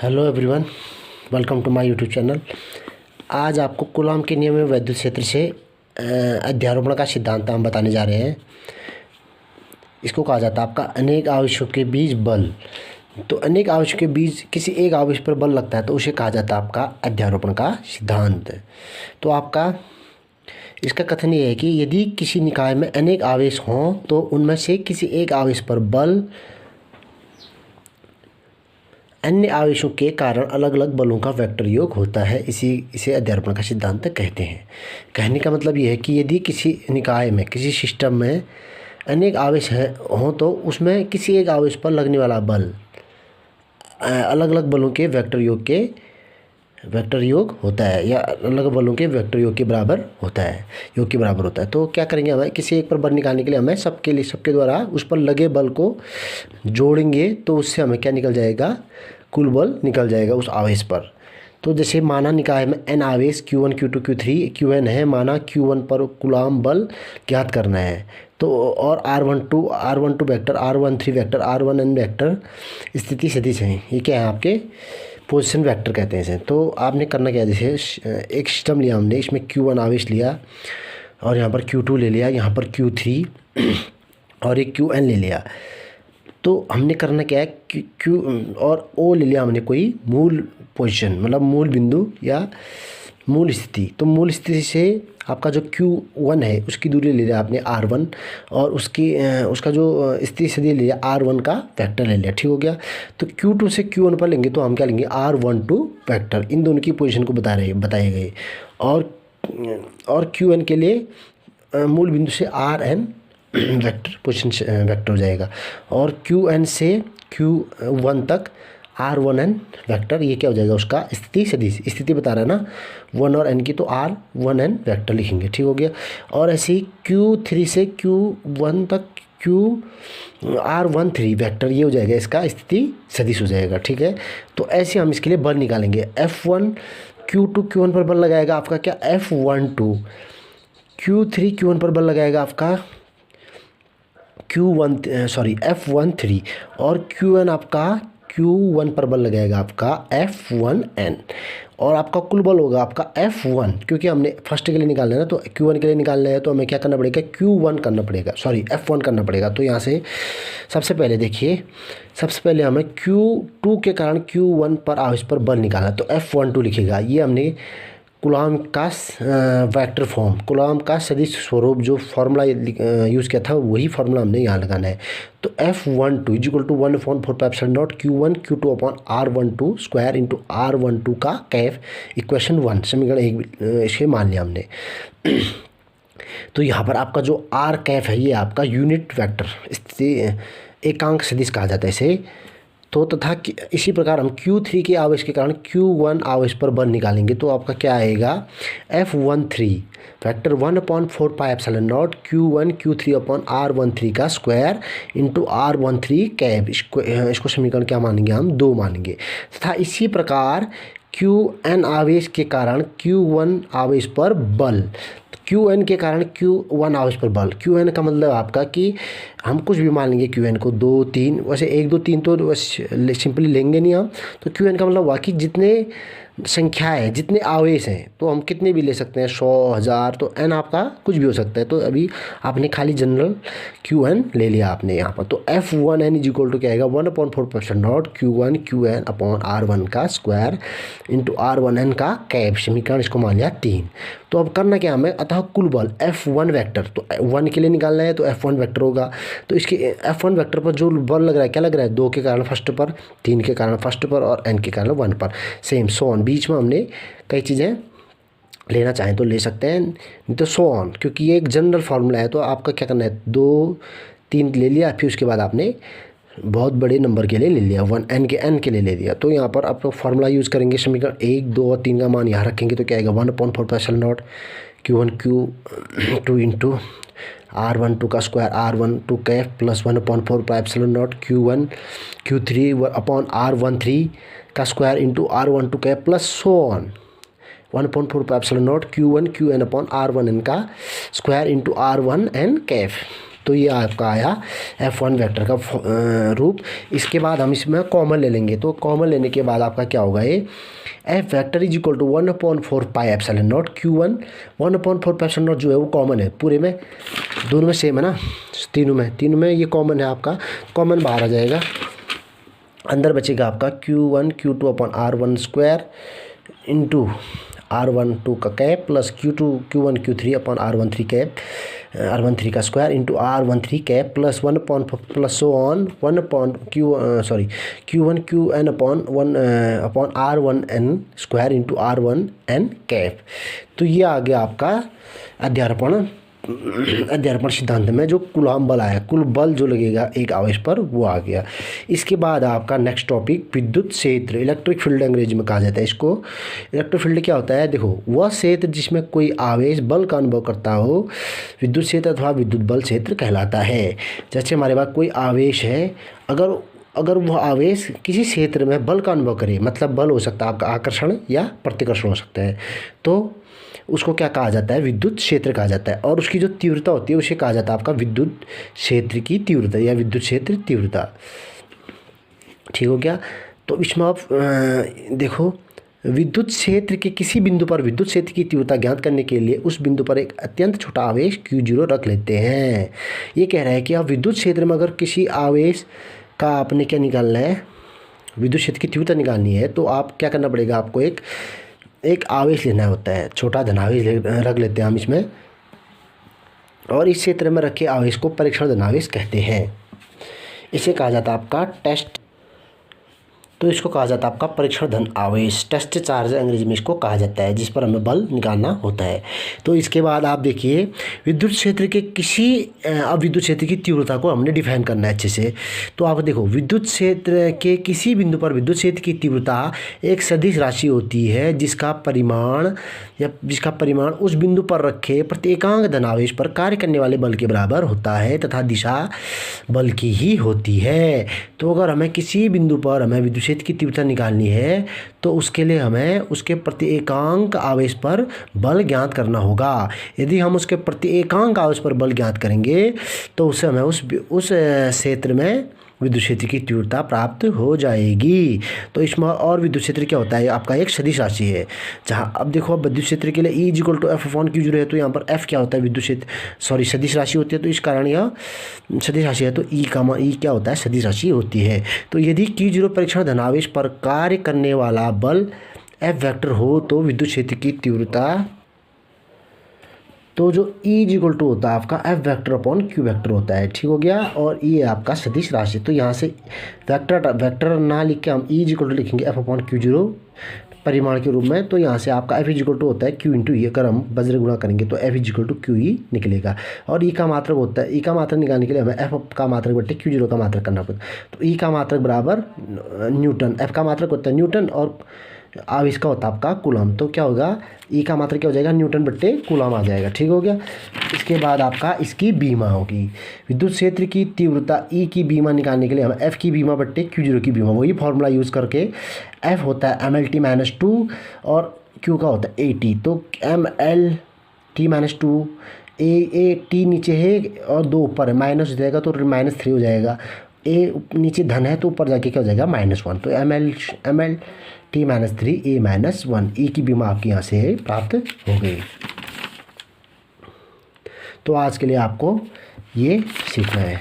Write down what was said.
Hello everyone, welcome to my YouTube channel. आज आपको Coulomb के नियम में वैद्युत क्षेत्र से अध्यारोपण का सिद्धांत हम बताने जा रहे हैं। इसको कहा जाता है आपका अनेक आवेशों के बीच बल। तो अनेक आवेशों के बीच किसी एक आवेश पर बल लगता है तो उसे कहा जाता है आपका अध्यारोपण का सिद्धांत। तो आपका इसका कथन ये है कि यदि किसी निकाय में अनेक आवेश हों तो उनमें से किसी एक आवेश पर बल अन्य आवेशों के कारण अलग अलग बलों का वेक्टर योग होता है। इसे अध्यारोपण का सिद्धांत कहते हैं। कहने का मतलब ये है कि यदि किसी निकाय में, किसी सिस्टम में अनेक आवेश हों तो उसमें किसी एक आवेश पर लगने वाला बल अलग अलग बलों के वेक्टर योग होता है या अलग बलों के वेक्टर योग के बराबर होता है। तो क्या करेंगे, हमें किसी एक पर बल निकालने के लिए हमें सबके द्वारा उस पर लगे बल को जोड़ेंगे तो उससे हमें क्या निकल जाएगा, कुल बल निकल जाएगा उस आवेश पर। तो जैसे माना निकाय में n आवेश Q1 Q2 Q3 Qn है, माना Q1 पर कूलॉम बल ज्ञात करना है। तो और R12 vector, R13 vector, R1n vector स्थिति सदिश हैं। ये क्या है, आपके पोजीशन वेक्टर कहते हैं इसे। तो आपने करना क्या, जैसे एक सिस्टम लिया हमने, इसमें Q1 आवेश लिया और यहाँ पर Q2 ले लिया, यहाँ पर Q3 और एक Qn ले लिया। तो हमने करना क्या है, Q और O ले लिया हमने कोई मूल पोजीशन, मतलब मूल बिंदु या मूल स्थिति। तो मूल स्थिति से आपका जो Q1 है उसकी दूरी ले लिया आपने R1 और उसका जो स्थिति सदिश ले लिया R1 का वेक्टर ले लिया। ठीक हो गया। तो Q2 से Q1 पर लेंगे तो हम क्या लेंगे, R12 वेक्टर। इन दोनों की पोजीशन को बताए गए और Qn के लिए मूल बिंदु से Rn वेक्टर पोजीशन वेक्टर हो जाएगा और Qn से Q1 तक R1n वेक्टर। ये क्या हो जाएगा, उसका स्थिति सदिश। स्थिति बता रहा है ना 1 और n की, तो R1n वेक्टर लिखेंगे। ठीक हो गया। और ऐसे ही Q3 से Q1 तक R13 वेक्टर, ये हो जाएगा इसका स्थिति सदिश हो जाएगा। ठीक है। तो ऐसे हम इसके लिए बल निकालेंगे। F1 Q2 Q1 पर बल लगाएगा आपका क्या, F12। Q3 Q1 पर बल लगाएगा आपका F13 और Qn आपका Q1 पर बल लगाएगा आपका F1n और आपका कुल बल होगा आपका F1, क्योंकि हमने फर्स्ट के लिए निकालना है ना, तो Q1 के लिए निकालना है तो हमें क्या करना पड़ेगा, F1 करना पड़ेगा। तो यहाँ से सबसे पहले देखिए, सबसे पहले हमें Q2 के कारण Q1 पर आवेश पर बल निकालना, तो F12 लिखेगा। ये हमने कूलॉम का वेक्टर फॉर्म, कूलॉम का सदिश स्वरूप जो फार्मूला यूज़ किया था वही फार्मूला हमने यहाँ लगाना है। तो F12 = 1/4πε0 Q1 Q2 upon R12 square into R12 का कैफ, इक्वेशन 1, समीकरण 1 इसे मान लिया हमने। तो यहाँ पर आपका जो R कैफ है ये आपका यूनिट वेक्टर स्थिति एकांक सदिश कहा जाता है इसे। तो तथा इसी प्रकार हम Q3 के आवेश के कारण Q1 आवेश पर बल निकालेंगे तो आपका क्या आएगा, F13 vector 1/4πε0 Q1 Q3 upon R13 का स्क्वायर इंटू R13 कैप। इसको समीकरण क्या मानेंगे, हम 2 मानेंगे। तथा इसी प्रकार Qn आवेश के कारण Q1 आवेश पर बल, Qn के कारण Q1 आवेश पर बल। Qn का मतलब आपका कि हम कुछ भी मान लेंगे Qn को 2 3, वैसे 1 2 3 तो सिंपली लेंगे नहीं हम। तो Qn का मतलब वाकई जितने संख्याएं हैं, जितने आवेश हैं, तो हम कितने भी ले सकते हैं, 100 1000, तो n आपका कुछ भी हो सकता है। तो अभी आपने खाली जनरल Qn ले लिया आपने यहाँ पर। तो F1n = क्या आएगा, 1/4πε0 Q1 Qn अपॉन R1 का स्क्वायर इंटू R1n का कैप, समीकरण इसको मान लिया 3। तो अब करना क्या हमें, अतः कुल बल F1 वेक्टर, तो 1 के लिए निकालना है तो F1 वेक्टर होगा। तो इसके F1 वेक्टर पर जो बल लग रहा है, क्या लग रहा है, 2 के कारण फर्स्ट पर, 3 के कारण फर्स्ट पर और n के कारण 1 पर, सेम सो ऑन। बीच में हमने कई चीज़ें लेना चाहें तो ले सकते हैं, नहीं तो सो ऑन, क्योंकि ये एक जनरल फार्मूला है। तो आपका क्या करना है, 2 3 ले लिया, फिर उसके बाद आपने बहुत बड़े नंबर के लिए ले लिया, n के लिए ले लिया। तो यहाँ पर आप फार्मूला यूज़ करेंगे, समीकरण 1 2 और 3 का मान यहाँ रखेंगे तो क्या आएगा, 1/4πε0 Q1 Q2 इंटू R12 का स्क्वायर R12 कैफ plus 1/4πε0 Q1 Q3 upon R13 का स्क्वायर इंटू R12 कैफ plus so on 1/4πε0 Q1 Qn upon R1n का स्क्वायर इंटू R1n कैफ। तो ये आपका आया F1 वेक्टर का रूप। इसके बाद हम इसमें कॉमन ले लेंगे, तो कॉमन लेने के बाद आपका क्या होगा, ये F vector is equal to 1/4 pi epsilon naught Q1। 1/4 pi epsilon naught जो है वो कॉमन है पूरे में, दोनों में सेम है ना, तीनों में ये कॉमन है आपका, कॉमन बाहर आ जाएगा। अंदर बचेगा आपका Q1 Q2 upon R1 square into R12 का cap plus Q2 Q1 Q3 upon R13 cap, R13 का square into R13 cap plus 1 upon plus so on 1 upon Q1 QN upon R1N square into R1N cap. तो ये आ गया आपका अध्यारोपण सिद्धांत में जो Coulomb बल आया, कुल बल जो लगेगा एक आवेश पर वो आ गया। इसके बाद आपका नेक्स्ट टॉपिक विद्युत क्षेत्र, इलेक्ट्रिक फील्ड अंग्रेजी में कहा जाता है इसको। इलेक्ट्रिक फील्ड क्या होता है, देखो वह क्षेत्र जिसमें कोई आवेश बल का अनुभव करता हो विद्युत क्षेत्र अथवा विद्युत बल क्षेत्र कहलाता है। जैसे हमारे पास कोई आवेश है, अगर वह आवेश किसी क्षेत्र में बल का अनुभव करे, मतलब बल हो सकता है आपका आकर्षण या प्रतिकर्षण हो सकता है, तो उसको क्या कहा जाता है, विद्युत क्षेत्र कहा जाता है। और उसकी जो तीव्रता होती है उसे कहा जाता है आपका विद्युत क्षेत्र की तीव्रता या विद्युत क्षेत्र तीव्रता। ठीक हो गया। तो इसमें आप देखो, विद्युत क्षेत्र के किसी बिंदु पर विद्युत क्षेत्र की तीव्रता ज्ञात करने के लिए उस बिंदु पर एक अत्यंत छोटा आवेश Q0 रख लेते हैं। ये कह रहा है कि आप विद्युत क्षेत्र में अगर किसी आवेश का आपने क्या निकालना है, विद्युत क्षेत्र की तीव्रता निकालनी है, तो आप क्या करना पड़ेगा, आपको एक आवेश लेना होता है, छोटा धनावेश रख लेते हैं हम इसमें, और इस क्षेत्र में रखे आवेश को परीक्षण धनावेश कहते हैं। इसे कहा जाता है आपका टेस्ट, तो इसको कहा जाता है आपका परीक्षण धन आवेश, टेस्ट चार्ज अंग्रेजी में इसको कहा जाता है, जिस पर हमें बल निकालना होता है। तो इसके बाद आप देखिए विद्युत क्षेत्र के अब विद्युत क्षेत्र की तीव्रता को हमने डिफाइन करना है अच्छे से। तो आप देखो, विद्युत क्षेत्र के किसी बिंदु पर विद्युत क्षेत्र की तीव्रता एक सदिश राशि होती है जिसका परिमाण उस बिंदु पर रखे प्रत्येकांक धनावेश पर कार्य करने वाले बल के बराबर होता है तथा दिशा बल की ही होती है। तो अगर हमें किसी बिंदु पर हमें विद्युत क्षेत्र की तीव्रता निकालनी है, तो उसके लिए हमें उसके प्रत्येकांक आवेश पर बल ज्ञात करना होगा। यदि हम उसके प्रत्येकांक आवेश पर बल ज्ञात करेंगे तो उससे हमें उस क्षेत्र में विद्युत क्षेत्र की तीव्रता प्राप्त हो जाएगी। तो इसमें और विद्युत क्षेत्र क्या होता है, आपका एक सदिश राशि है, जहाँ अब देखो अब विद्युत क्षेत्र के लिए E = F/Q0 है, तो यहाँ पर F क्या होता है, सदिश राशि होती है, तो इस कारण यह सदिश राशि है, तो E क्या होता है, सदिश राशि होती है। तो यदि Q0 परीक्षण धनावेश पर कार्य करने वाला बल F वेक्टर हो तो विद्युत क्षेत्र की तीव्रता, तो जो E = होता है आपका F vector upon Q vector होता है। ठीक हो गया। और ये आपका सदिश राशि, तो यहाँ से वेक्टर ना लिख के हम E = लिखेंगे F/Q0 परिमाण के रूप में। तो यहाँ से आपका F = होता है Q × E, अगर हम वज्र गुणा करेंगे तो F = QE निकलेगा। और E का मात्रक होता है, E का मात्रक निकालने के लिए हमें F का मात्रक बटे Q0 का मात्रक करना पड़ता है। तो E का मात्रक बराबर न्यूटन, F का मात्रक होता है न्यूटन और आवेश का होता है आपका कूलम। तो क्या होगा, E का मात्रक क्या हो जाएगा, न्यूटन बट्टे कूलम आ जाएगा। ठीक हो गया। इसके बाद आपका इसकी बीमा होगी, विद्युत क्षेत्र की तीव्रता E की बीमा निकालने के लिए हम F की बीमा बट्टे Q0 की बीमा, वही फॉर्मूला यूज़ करके F होता है mLt-2 और Q का होता है AT। तो mLt-2 T नीचे है और 2 ऊपर है, माइनस हो जाएगा तो -3 हो जाएगा। A नीचे धन है तो ऊपर जाके क्या हो जाएगा, -1। तो mLt-3 A-1 E की बीमा आपके यहाँ से प्राप्त हो गई। तो आज के लिए आपको ये सीखना है।